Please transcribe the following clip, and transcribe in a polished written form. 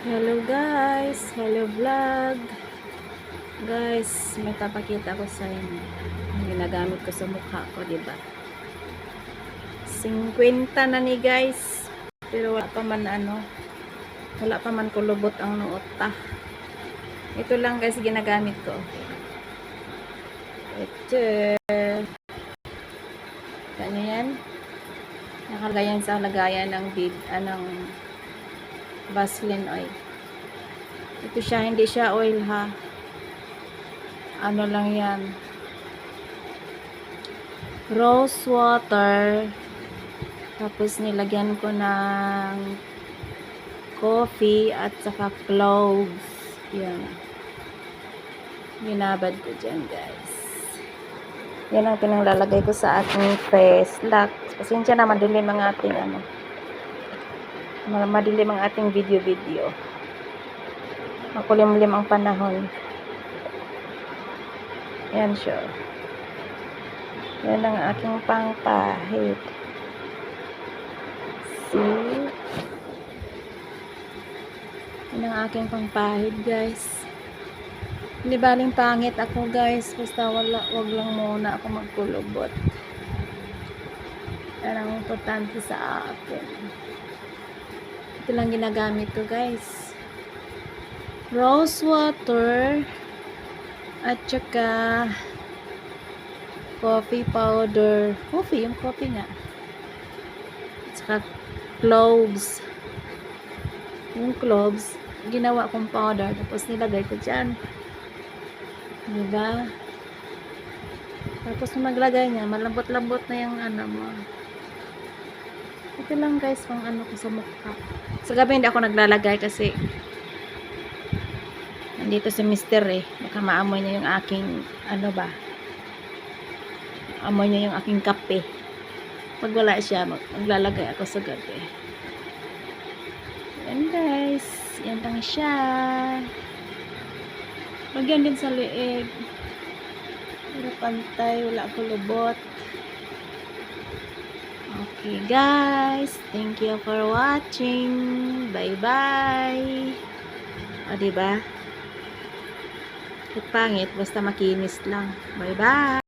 Hello guys, hello vlog. Guys, may papakita ko sa inyo. Ang ginagamit ko sa mukha ko, di ba? 50 na ni guys. Pero wala pa man wala pa man kulubot ang nuot ta. Ito lang guys ginagamit ko. Ito. Ganyan yan. Nakalagay yan sa lagayan ng Vaseline oil. Ito siya, hindi siya oil ha. Ano lang yan. Rose water. Tapos nilagyan ko ng coffee at saka cloves. Yan. Binabad ko dyan guys. Yan ang pinanglalagay ko sa ating face lock. Pasensya na madilim ang ating madilim ang ating video. Makulimlim ang panahon. Yan siya. Yan ang aking pangpahid. See? Yan ang aking pangpahid guys. Hindi baling pangit ako guys. Basta wag lang muna ako magkulubot. Yan ang importante sa akin. Ito lang ginagamit ko guys. Rose water at saka coffee powder. Yung coffee nga. At saka cloves. Yung cloves, ginawa kong powder. Tapos nilagay ko dyan. Diba? Tapos maglagay niya, malambot-lambot na yung mo. Ito lang guys, pang ko sa mukha. Sa gabi hindi ako naglalagay kasi nandito si Mr. Baka maamoy niya yung aking amoy niya yung aking kape. Pag wala siya, maglalagay ako sa gabi. Yan guys, yan lang siya. Lagyan din sa liig. Pero pantay, wala ko lubot. Okay guys, thank you for watching. Bye bye. O diba? Pangit, basta makinis lang. Bye bye.